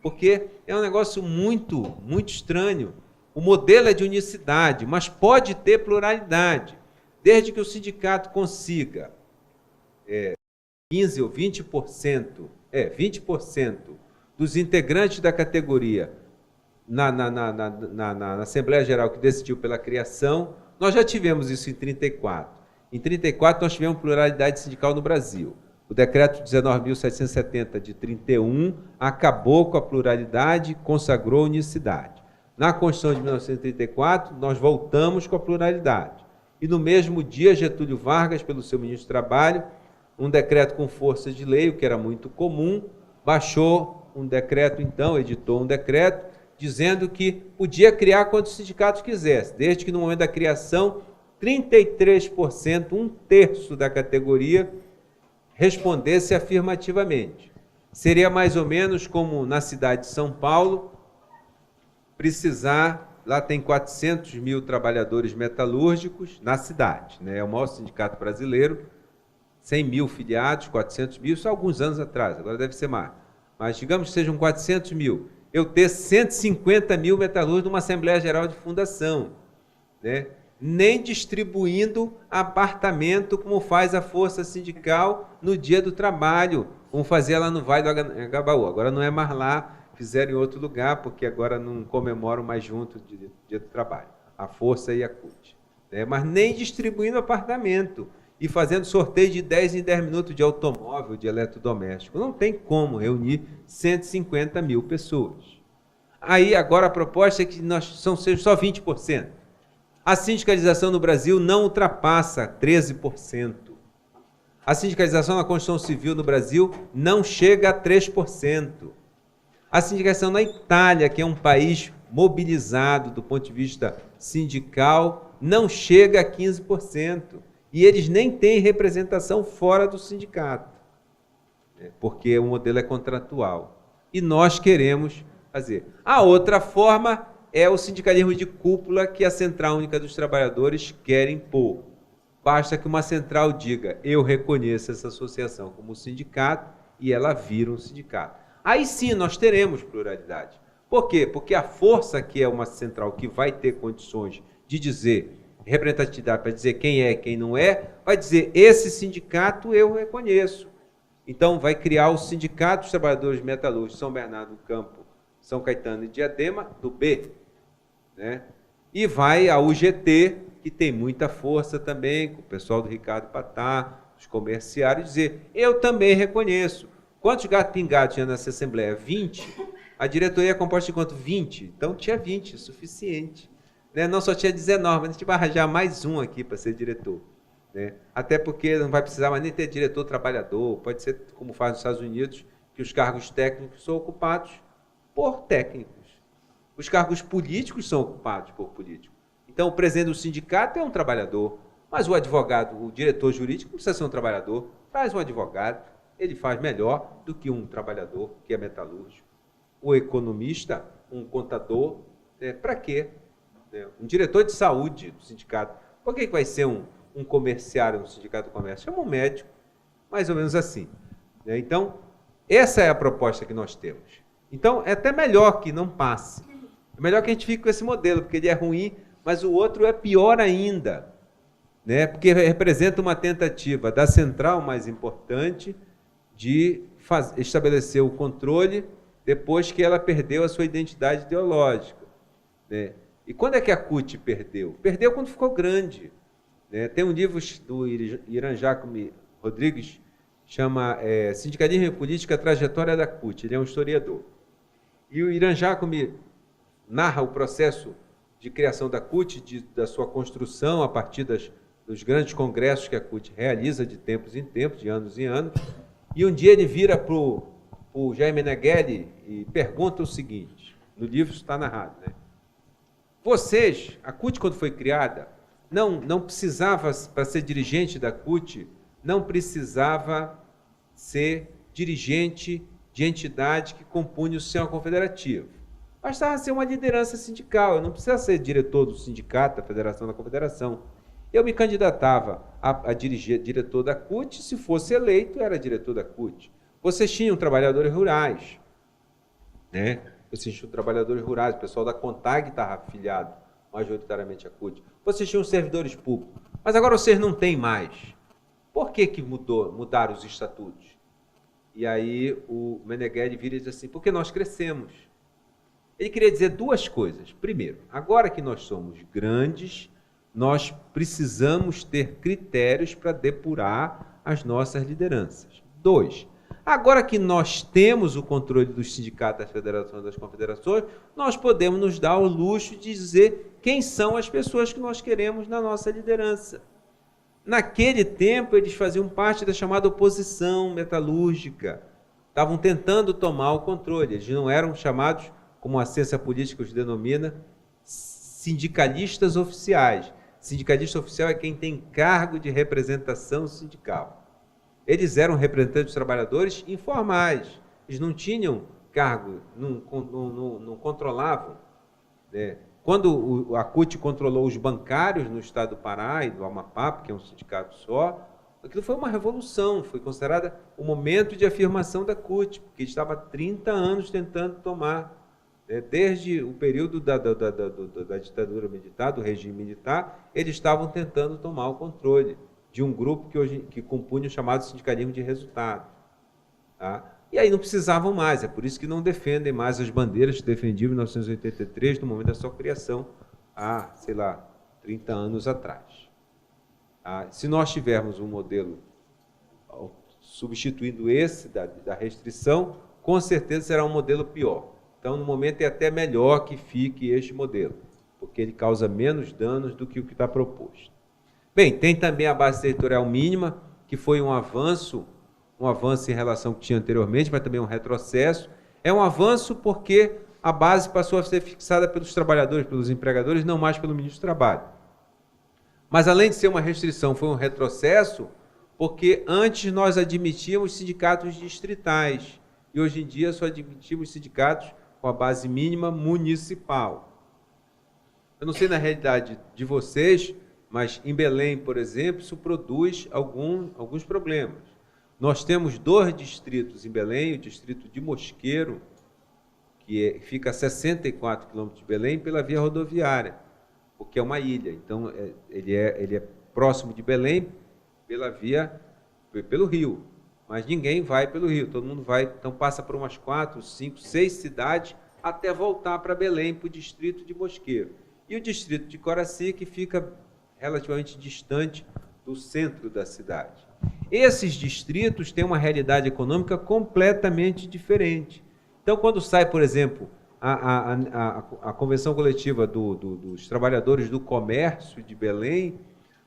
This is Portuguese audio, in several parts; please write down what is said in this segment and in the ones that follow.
porque é um negócio muito estranho. O modelo é de unicidade, mas pode ter pluralidade, desde que o sindicato consiga 15% ou 20%, 20% dos integrantes da categoria na Assembleia Geral que decidiu pela criação. Nós já tivemos isso em 34. Em 34 nós tivemos pluralidade sindical no Brasil. O decreto 19.770 de 31 acabou com a pluralidade e consagrou a unicidade. Na Constituição de 1934, nós voltamos com a pluralidade. E no mesmo dia, Getúlio Vargas, pelo seu ministro do Trabalho, um decreto com força de lei, o que era muito comum, baixou um decreto, então, editou um decreto, dizendo que podia criar quantos sindicatos quisesse, desde que no momento da criação, 33%, um terço da categoria, respondesse afirmativamente. Seria mais ou menos como na cidade de São Paulo, precisar, lá tem 400 mil trabalhadores metalúrgicos na cidade, né? É o maior sindicato brasileiro, 100 mil filiados, 400 mil, isso há alguns anos atrás, agora deve ser mais. Mas digamos que sejam 400 mil. Eu ter 150 mil metalúrgicos numa Assembleia Geral de Fundação, né? Nem distribuindo apartamento como faz a força sindical no dia do trabalho, como fazia lá no Vale do Agabaú. Agora não é mais lá, fizeram em outro lugar, porque agora não comemoram mais junto o dia do trabalho, a força e a CUT. Né? Mas nem distribuindo apartamento e fazendo sorteio de 10 em 10 minutos de automóvel, de eletrodoméstico. Não tem como reunir 150 mil pessoas. Aí agora a proposta é que sejam só 20%. A sindicalização no Brasil não ultrapassa 13%. A sindicalização na Constituição Civil no Brasil não chega a 3%. A sindicalização na Itália, que é um país mobilizado do ponto de vista sindical, não chega a 15%. E eles nem têm representação fora do sindicato, porque o modelo é contratual. E nós queremos fazer. A outra forma é o sindicalismo de cúpula que a Central Única dos Trabalhadores quer impor. Basta que uma central diga, eu reconheço essa associação como sindicato, e ela vira um sindicato. Aí sim nós teremos pluralidade. Por quê? Porque a força que é uma central que vai ter condições de dizer, representatividade para dizer quem é e quem não é, vai dizer, esse sindicato eu reconheço. Então vai criar o Sindicato dos Trabalhadores Metalúrgicos São Bernardo do Campo, São Caetano e Diadema, do B, né? E vai a UGT, que tem muita força também, com o pessoal do Ricardo Patá, os comerciários, dizer, eu também reconheço. Quantos gatos pingados tinha nessa Assembleia? 20. A diretoria é composta de quanto? 20. Então tinha 20, suficiente. Né? Não só tinha 19, mas a gente vai arranjar mais um aqui para ser diretor. Né? Até porque não vai precisar mais nem ter diretor trabalhador, pode ser como faz nos Estados Unidos, que os cargos técnicos são ocupados por técnicos. Os cargos políticos são ocupados por políticos. Então, o presidente do sindicato é um trabalhador, mas o advogado, o diretor jurídico, não precisa ser um trabalhador. Traz um advogado, ele faz melhor do que um trabalhador que é metalúrgico. O economista, um contador, para quê? Um diretor de saúde do sindicato. Por que vai ser um comerciário no sindicato do comércio? Chama um médico, mais ou menos assim. Então, essa é a proposta que nós temos. Então, é até melhor que não passe. É melhor que a gente fique com esse modelo, porque ele é ruim, mas o outro é pior ainda, né? Porque representa uma tentativa da central mais importante de estabelecer o controle depois que ela perdeu a sua identidade ideológica. Né? E quando é que a CUT perdeu? Perdeu quando ficou grande. Né? Tem um livro do Irã Jacome Rodrigues, chama Sindicalismo e Política, a Trajetória da CUT. Ele é um historiador. E o Irã Jacome narra o processo de criação da CUT, da sua construção a partir dos grandes congressos que a CUT realiza de tempos em tempos, de anos em anos. E um dia ele vira para o Jaime Meneghelli e pergunta o seguinte, no livro está narrado, né? Vocês, a CUT quando foi criada, não precisava, para ser dirigente da CUT, não precisava ser dirigente de entidade que compunha o sistema confederativo. Bastava ser uma liderança sindical, eu não precisava ser diretor do sindicato, da federação, da confederação. Eu me candidatava a dirigir diretor da CUT, se fosse eleito, era diretor da CUT. Vocês tinham trabalhadores rurais. né? Vocês tinham trabalhadores rurais, o pessoal da CONTAG estava afiliado majoritariamente à CUT. Vocês tinham servidores públicos, mas agora vocês não têm mais. Por que mudaram os estatutos? E aí o Meneghelli vira e diz assim, porque nós crescemos. Ele queria dizer duas coisas. Primeiro, agora que nós somos grandes, nós precisamos ter critérios para depurar as nossas lideranças. 2, agora que nós temos o controle dos sindicatos, das federações e das confederações, nós podemos nos dar o luxo de dizer quem são as pessoas que nós queremos na nossa liderança. Naquele tempo, eles faziam parte da chamada oposição metalúrgica. Estavam tentando tomar o controle. Eles não eram chamados, como a ciência política os denomina, sindicalistas oficiais. Sindicalista oficial é quem tem cargo de representação sindical. Eles eram representantes dos trabalhadores informais. Eles não tinham cargo, não controlavam, né? Quando a CUT controlou os bancários no estado do Pará e do Amapá, porque é um sindicato só, aquilo foi uma revolução, foi considerada o momento de afirmação da CUT, porque estava há 30 anos tentando tomar, desde o período da ditadura militar, do regime militar, eles estavam tentando tomar o controle de um grupo que compunha o chamado sindicalismo de resultado. Tá? E aí não precisavam mais, é por isso que não defendem mais as bandeiras que defendiam em 1983, no momento da sua criação, há, 30 anos atrás. Tá? Se nós tivermos um modelo substituindo esse da restrição, com certeza será um modelo pior. Então, no momento, é até melhor que fique este modelo, porque ele causa menos danos do que o que está proposto. Bem, tem também a base territorial mínima, que foi um avanço em relação ao que tinha anteriormente, mas também um retrocesso. É um avanço porque a base passou a ser fixada pelos trabalhadores, pelos empregadores, não mais pelo ministro do Trabalho. Mas, além de ser uma restrição, foi um retrocesso, porque antes nós admitíamos sindicatos distritais, e hoje em dia só admitimos sindicatos com a base mínima municipal. Eu não sei na realidade de vocês, mas em Belém, por exemplo, isso produz alguns problemas. Nós temos 2 distritos em Belém, o distrito de Mosqueiro, que fica a 64 quilômetros de Belém, pela via rodoviária, porque é uma ilha. Então, ele é próximo de Belém pelo rio, mas ninguém vai pelo rio, todo mundo vai, então passa por umas 4, 5, 6 cidades até voltar para Belém, para o distrito de Mosqueiro. E o distrito de Coraci, que fica relativamente distante do centro da cidade. Esses distritos têm uma realidade econômica completamente diferente. Então, quando sai, por exemplo, a convenção coletiva dos trabalhadores do comércio de Belém,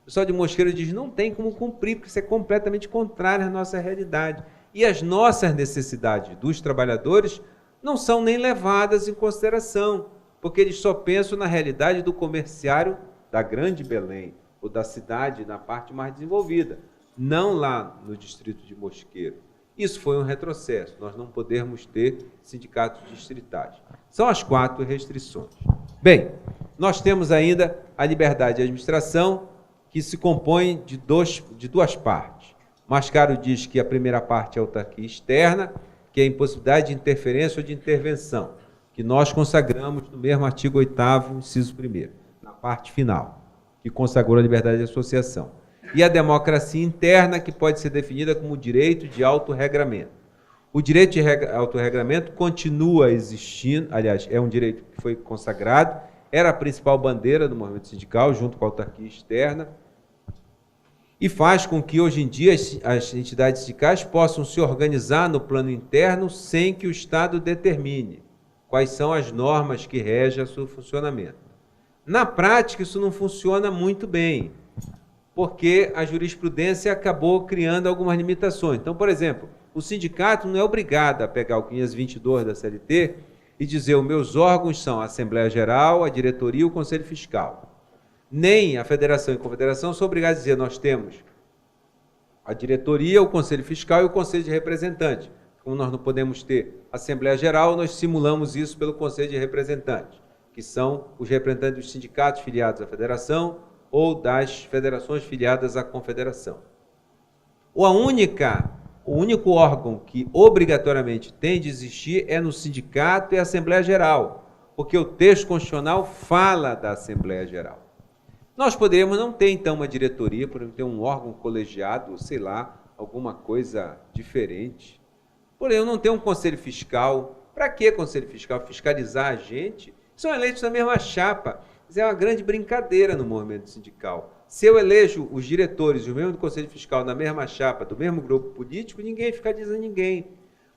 o pessoal de Mosqueiro diz, não tem como cumprir, porque isso é completamente contrário à nossa realidade. E as nossas necessidades dos trabalhadores não são nem levadas em consideração, porque eles só pensam na realidade do comerciário da grande Belém, ou da cidade na parte mais desenvolvida, não lá no distrito de Mosqueiro. Isso foi um retrocesso, nós não podemos ter sindicatos distritais. São as 4 restrições. Bem, nós temos ainda a liberdade de administração, que se compõe de duas partes. Mascaro diz que a primeira parte é a autarquia externa, que é a impossibilidade de interferência ou de intervenção, que nós consagramos no mesmo artigo 8º, inciso 1º, na parte final, que consagrou a liberdade de associação. E a democracia interna, que pode ser definida como o direito de autorregramento. O direito de autorregramento continua existindo, aliás, é um direito que foi consagrado, era a principal bandeira do movimento sindical, junto com a autarquia externa, e faz com que, hoje em dia, as entidades sindicais possam se organizar no plano interno sem que o Estado determine quais são as normas que regem o seu funcionamento. Na prática, isso não funciona muito bem, porque a jurisprudência acabou criando algumas limitações. Então, por exemplo, o sindicato não é obrigado a pegar o 522 da CLT e dizer os meus órgãos são a Assembleia Geral, a diretoria e o Conselho Fiscal. Nem a Federação e a Confederação são obrigados a dizer nós temos a diretoria, o Conselho Fiscal e o Conselho de Representantes. Como nós não podemos ter Assembleia Geral, nós simulamos isso pelo Conselho de Representantes, que são os representantes dos sindicatos filiados à Federação ou das federações filiadas à Confederação. O o único órgão que obrigatoriamente tem de existir é no sindicato e a Assembleia Geral, porque o texto constitucional fala da Assembleia Geral. Nós poderíamos não ter, então, uma diretoria, poderíamos ter um órgão colegiado, sei lá, alguma coisa diferente. Porém, não ter um conselho fiscal. Para que conselho fiscal? Fiscalizar a gente? São eleitos na mesma chapa. Isso é uma grande brincadeira no movimento sindical. Se eu elejo os diretores e os membros do conselho fiscal na mesma chapa, do mesmo grupo político, ninguém fiscaliza ninguém.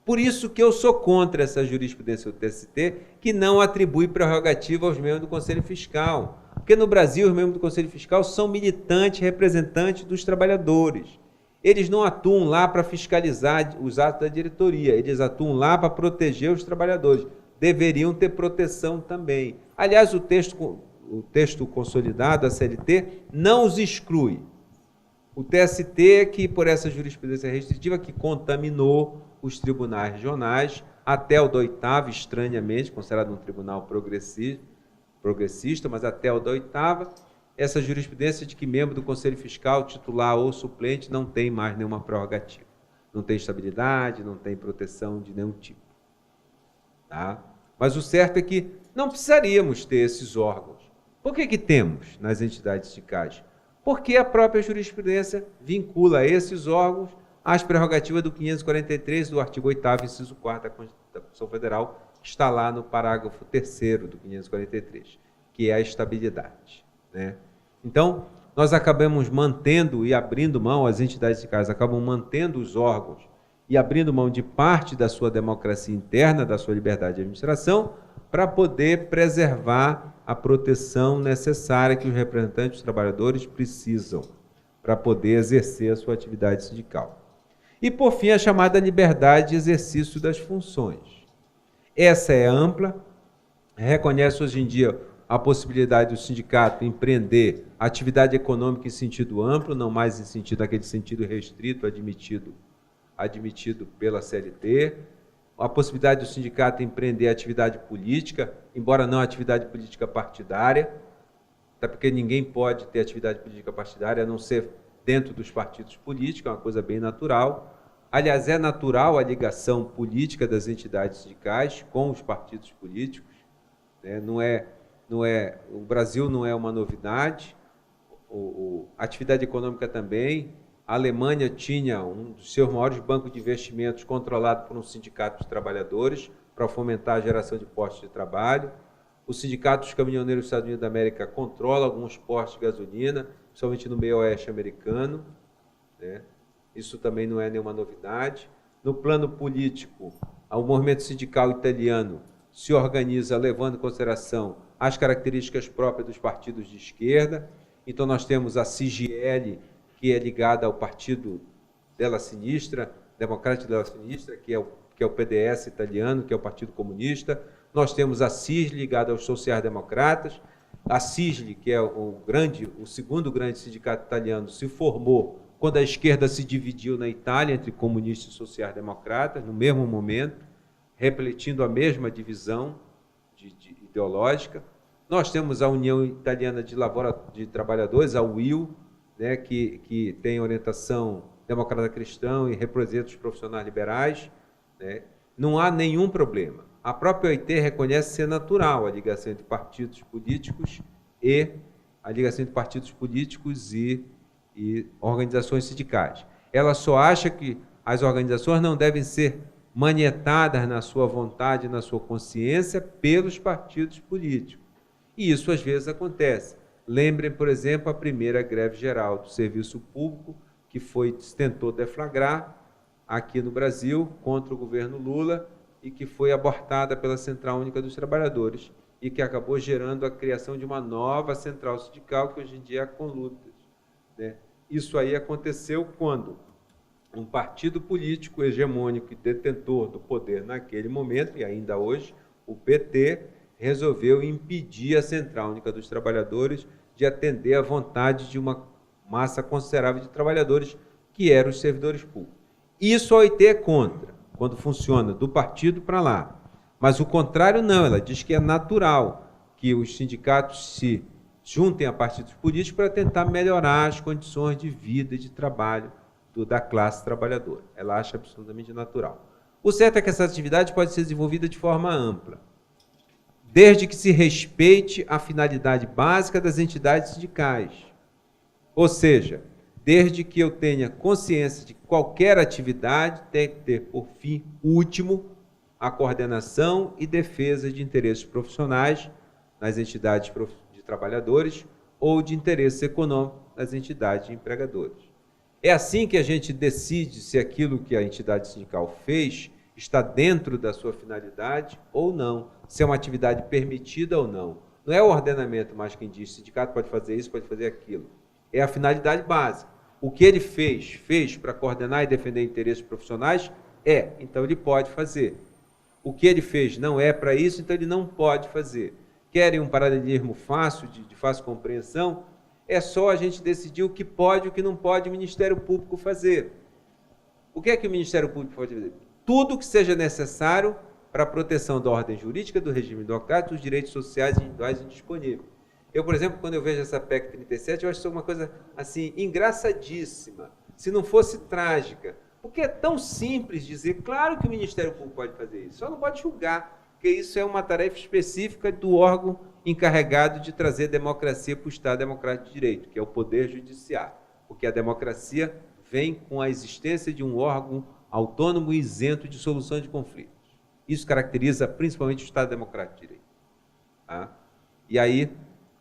Por isso que eu sou contra essa jurisprudência do TST, que não atribui prerrogativa aos membros do conselho fiscal. Porque no Brasil, os membros do conselho fiscal são militantes, representantes dos trabalhadores. Eles não atuam lá para fiscalizar os atos da diretoria, eles atuam lá para proteger os trabalhadores. Deveriam ter proteção também. Aliás, o texto consolidado, a CLT, não os exclui. O TST é que, por essa jurisprudência restritiva, que contaminou os tribunais regionais, até o do 8º, estranhamente, considerado um tribunal progressista, mas até o da 8ª, essa jurisprudência de que membro do Conselho Fiscal, titular ou suplente, não tem mais nenhuma prerrogativa. Não tem estabilidade, não tem proteção de nenhum tipo. Tá? Mas o certo é que não precisaríamos ter esses órgãos. Por que temos nas entidades sindicais? Porque a própria jurisprudência vincula esses órgãos às prerrogativas do 543 do artigo 8º, inciso 4º da Constituição Federal, que está lá no parágrafo 3º do 543, que é a estabilidade. Né? Então, nós acabamos mantendo e abrindo mão, as entidades sindicais acabam mantendo os órgãos e abrindo mão de parte da sua democracia interna, da sua liberdade de administração, para poder preservar a proteção necessária que os representantes dos trabalhadores precisam para poder exercer a sua atividade sindical. E, por fim, a chamada liberdade de exercício das funções. Essa é ampla, reconhece hoje em dia a possibilidade do sindicato empreender atividade econômica em sentido amplo, não mais em sentido, aquele sentido restrito admitido pela CLT, a possibilidade do sindicato empreender atividade política, embora não atividade política partidária, até porque ninguém pode ter atividade política partidária a não ser dentro dos partidos políticos, é uma coisa bem natural. Aliás, é natural a ligação política das entidades sindicais com os partidos políticos, né? O Brasil não é uma novidade, a atividade econômica também. A Alemanha tinha um dos seus maiores bancos de investimentos controlado por um sindicato de trabalhadores para fomentar a geração de postos de trabalho. O Sindicato dos Caminhoneiros dos Estados Unidos da América controla alguns postos de gasolina, principalmente no meio oeste americano, né? Isso também não é nenhuma novidade. No plano político, o movimento sindical italiano se organiza levando em consideração as características próprias dos partidos de esquerda. Então, nós temos a CGIL, que é ligada ao partido della Sinistra, Democrático della Sinistra, que é o PDS italiano, que é o Partido Comunista. Nós temos a CISL, ligada aos sociais-democratas. A CISL, que é o segundo grande sindicato italiano, se formou quando a esquerda se dividiu na Itália entre comunistas e sociais-democratas, no mesmo momento, refletindo a mesma divisão ideológica. Nós temos a União Italiana de Trabalhadores, a UIL, né, que tem orientação democrata cristã e representa os profissionais liberais, né? Não há nenhum problema. A própria OIT reconhece ser natural a ligação entre partidos políticos e organizações sindicais. Ela só acha que as organizações não devem ser manietadas na sua vontade, na sua consciência, pelos partidos políticos. E isso, às vezes, acontece. Lembrem, por exemplo, a primeira greve geral do serviço público, que se tentou deflagrar aqui no Brasil contra o governo Lula e que foi abortada pela Central Única dos Trabalhadores e que acabou gerando a criação de uma nova central sindical, que hoje em dia é a Conlutas, né? Isso aí aconteceu quando um partido político hegemônico e detentor do poder naquele momento, e ainda hoje, o PT, resolveu impedir a Central Única dos Trabalhadores de atender à vontade de uma massa considerável de trabalhadores, que eram os servidores públicos. Isso a OIT é contra, quando funciona do partido para lá. Mas o contrário não, ela diz que é natural que os sindicatos se juntem a partidos políticos para tentar melhorar as condições de vida e de trabalho da classe trabalhadora. Ela acha absolutamente natural. O certo é que essa atividade pode ser desenvolvida de forma ampla, desde que se respeite a finalidade básica das entidades sindicais. Ou seja, desde que eu tenha consciência de que qualquer atividade tem que ter por fim último a coordenação e defesa de interesses profissionais nas entidades de trabalhadores ou de interesses econômicos nas entidades de empregadores. É assim que a gente decide se aquilo que a entidade sindical fez está dentro da sua finalidade ou não, se é uma atividade permitida ou não. Não é o ordenamento mais quem diz, o sindicato pode fazer isso, pode fazer aquilo. É a finalidade básica. O que ele fez para coordenar e defender interesses profissionais, então ele pode fazer. O que ele fez não é para isso, então ele não pode fazer. Querem um paralelismo fácil, de fácil compreensão? É só a gente decidir o que pode e o que não pode o Ministério Público fazer. O que é que o Ministério Público pode fazer? Tudo que seja necessário para a proteção da ordem jurídica, do regime democrático, dos direitos sociais individuais indisponíveis. Eu, por exemplo, quando eu vejo essa PEC 37, eu acho isso uma coisa assim, engraçadíssima, se não fosse trágica. Porque é tão simples dizer, claro que o Ministério Público pode fazer isso, só não pode julgar, porque isso é uma tarefa específica do órgão encarregado de trazer democracia para o Estado Democrático de Direito, que é o Poder Judiciário. Porque a democracia vem com a existência de um órgão autônomo e isento de solução de conflitos. Isso caracteriza principalmente o Estado Democrático de Direito. Tá? E aí,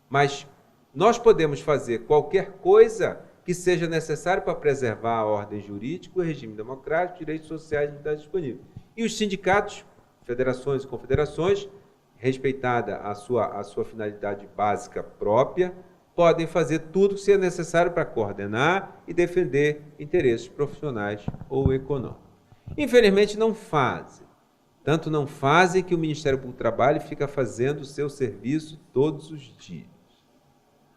mas nós podemos fazer qualquer coisa que seja necessário para preservar a ordem jurídica, o regime democrático, direitos sociais e individuais disponíveis. E os sindicatos, federações e confederações, respeitada a sua finalidade básica própria, podem fazer tudo que seja necessário para coordenar e defender interesses profissionais ou econômicos. Infelizmente, não fazem. Tanto não fazem que o Ministério Público do Trabalho fica fazendo o seu serviço todos os dias.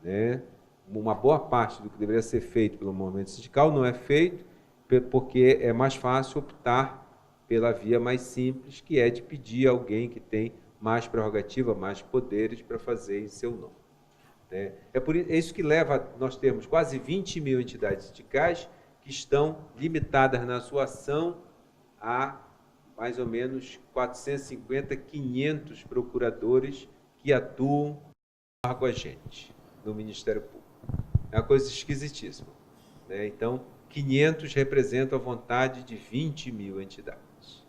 Né? Uma boa parte do que deveria ser feito pelo movimento sindical não é feito porque é mais fácil optar pela via mais simples, que é de pedir a alguém que tem mais prerrogativa, mais poderes para fazer em seu nome. É isso que leva a nós termos quase 20 mil entidades sindicais que estão limitadas na sua ação a mais ou menos 450, 500 procuradores que atuam com a gente no Ministério Público. É uma coisa esquisitíssima. Então, 500 representam a vontade de 20 mil entidades.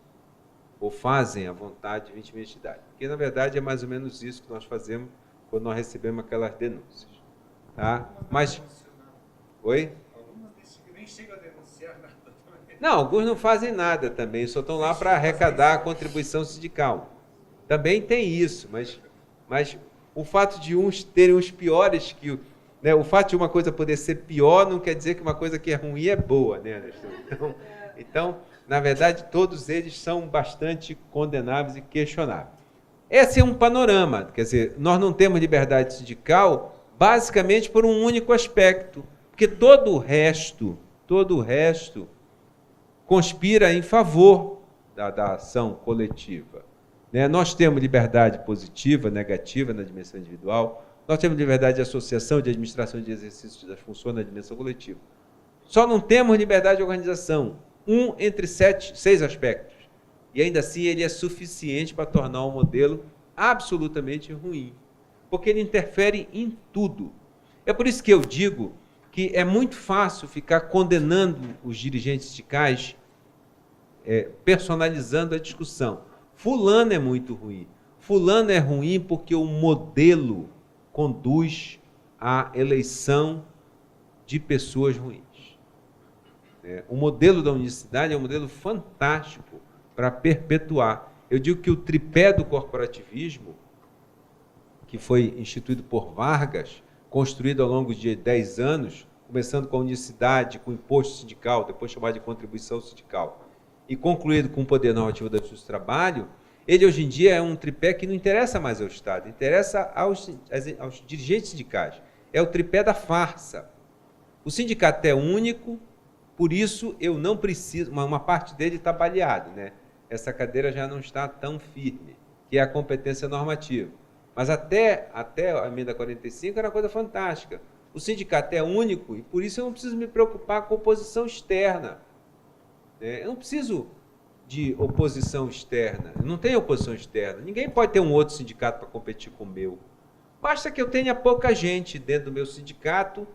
Ou fazem a vontade de 20 mil entidades. Porque, na verdade, é mais ou menos isso que nós fazemos quando nós recebemos aquelas denúncias. Tá? Mas... Oi? Algumas nem chegam a denunciar nada também. Não, alguns não fazem nada também, só estão lá para arrecadar a contribuição sindical. Também tem isso, mas o fato de uns terem os piores que... Né, o fato de uma coisa poder ser pior não quer dizer que uma coisa que é ruim é boa, né, Alexandre? Então, na verdade, todos eles são bastante condenáveis e questionáveis. Esse é um panorama, quer dizer, nós não temos liberdade sindical basicamente por um único aspecto, porque todo o resto conspira em favor da ação coletiva. Né? Nós temos liberdade positiva, negativa na dimensão individual, nós temos liberdade de associação, de administração de exercício das funções na dimensão coletiva. Só não temos liberdade de organização, entre 6 aspectos. E ainda assim ele é suficiente para tornar um modelo absolutamente ruim, porque ele interfere em tudo. É por isso que eu digo que é muito fácil ficar condenando os dirigentes sindicais, personalizando a discussão. Fulano é muito ruim. Fulano é ruim porque o modelo conduz à eleição de pessoas ruins. O modelo da unicidade é um modelo fantástico para perpetuar. Eu digo que o tripé do corporativismo, que foi instituído por Vargas, construído ao longo de 10 anos, começando com a unicidade, com o imposto sindical, depois chamado de contribuição sindical, e concluído com o poder normativo da justiça do trabalho, ele hoje em dia é um tripé que não interessa mais ao Estado, interessa aos dirigentes sindicais. É o tripé da farsa. O sindicato é único, por isso eu não preciso, uma parte dele está baleado, né? Essa cadeira já não está tão firme, que é a competência normativa. Mas até a emenda 45 era uma coisa fantástica. O sindicato é único e por isso eu não preciso me preocupar com oposição externa. Eu não preciso de oposição externa. Eu não tenho oposição externa. Ninguém pode ter um outro sindicato para competir com o meu. Basta que eu tenha pouca gente dentro do meu sindicato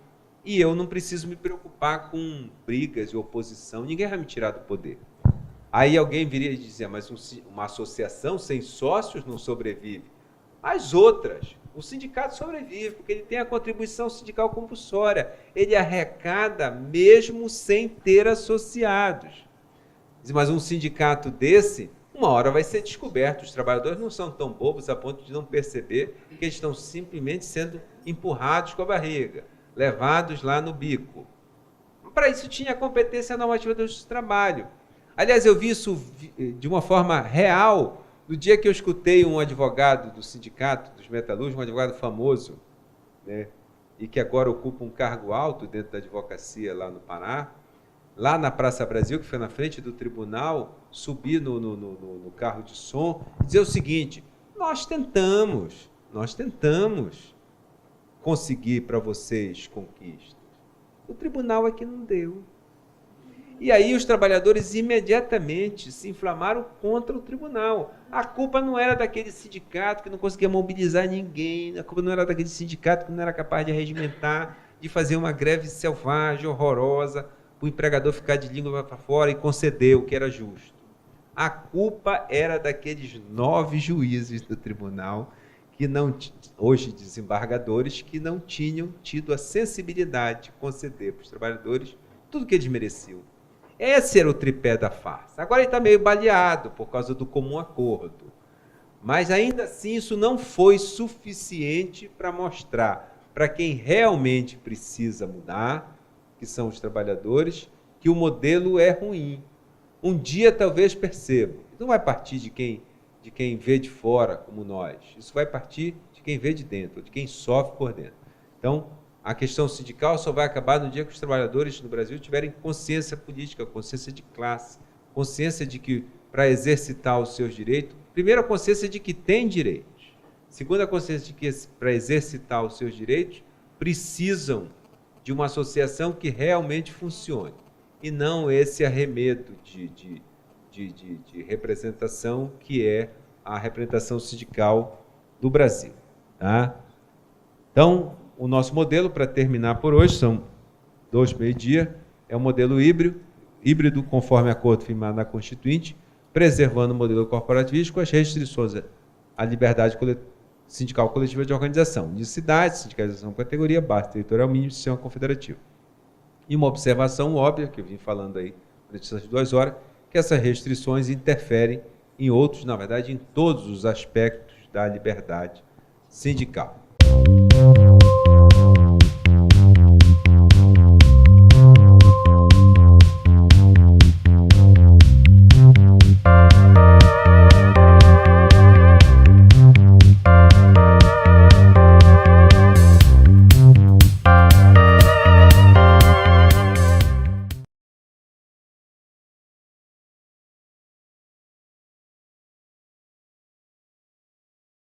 e eu não preciso me preocupar com brigas e oposição. Ninguém vai me tirar do poder. Aí alguém viria e dizia, mas uma associação sem sócios não sobrevive. As outras, o sindicato sobrevive, porque ele tem a contribuição sindical compulsória. Ele arrecada mesmo sem ter associados. Mas um sindicato desse, uma hora vai ser descoberto. Os trabalhadores não são tão bobos a ponto de não perceber que eles estão simplesmente sendo empurrados com a barriga, levados lá no bico. Para isso tinha a competência normativa do Justiça do Trabalho. Aliás, eu vi isso de uma forma real no dia que eu escutei um advogado do sindicato dos metalúrgicos, um advogado famoso, né, e que agora ocupa um cargo alto dentro da advocacia lá no Pará, lá na Praça Brasil, que foi na frente do tribunal, subir no carro de som e dizer o seguinte, nós tentamos conseguir para vocês conquistas. O tribunal aqui não deu. E aí os trabalhadores imediatamente se inflamaram contra o tribunal. A culpa não era daquele sindicato que não conseguia mobilizar ninguém, a culpa não era daquele sindicato que não era capaz de arregimentar, de fazer uma greve selvagem, horrorosa, para o empregador ficar de língua para fora e conceder o que era justo. A culpa era daqueles 9 juízes do tribunal, que não, hoje desembargadores, que não tinham tido a sensibilidade de conceder para os trabalhadores tudo o que eles mereciam. Esse era o tripé da farsa. Agora ele está meio baleado por causa do comum acordo. Mas ainda assim isso não foi suficiente para mostrar para quem realmente precisa mudar, que são os trabalhadores, que o modelo é ruim. Um dia talvez percebam. Não vai partir de quem vê de fora, como nós. Isso vai partir de quem vê de dentro, de quem sofre por dentro. Então, a questão sindical só vai acabar no dia que os trabalhadores no Brasil tiverem consciência política, consciência de classe, consciência de que, para exercitar os seus direitos, primeiro a consciência de que tem direitos, segundo a consciência de que, para exercitar os seus direitos, precisam de uma associação que realmente funcione, e não esse arremedo de representação que é a representação sindical do Brasil. Tá? Então, o nosso modelo, para terminar por hoje, são 2 meio-dia, é um modelo híbrido conforme acordo firmado na Constituinte, preservando o modelo corporativístico com as restrições à liberdade sindical coletiva de organização, unicidade, sindicalização, categoria, base territorial mínimo e sistema confederativo. E uma observação óbvia, que eu vim falando aí durante essas 2 horas, que essas restrições interferem em outros, na verdade, em todos os aspectos da liberdade sindical.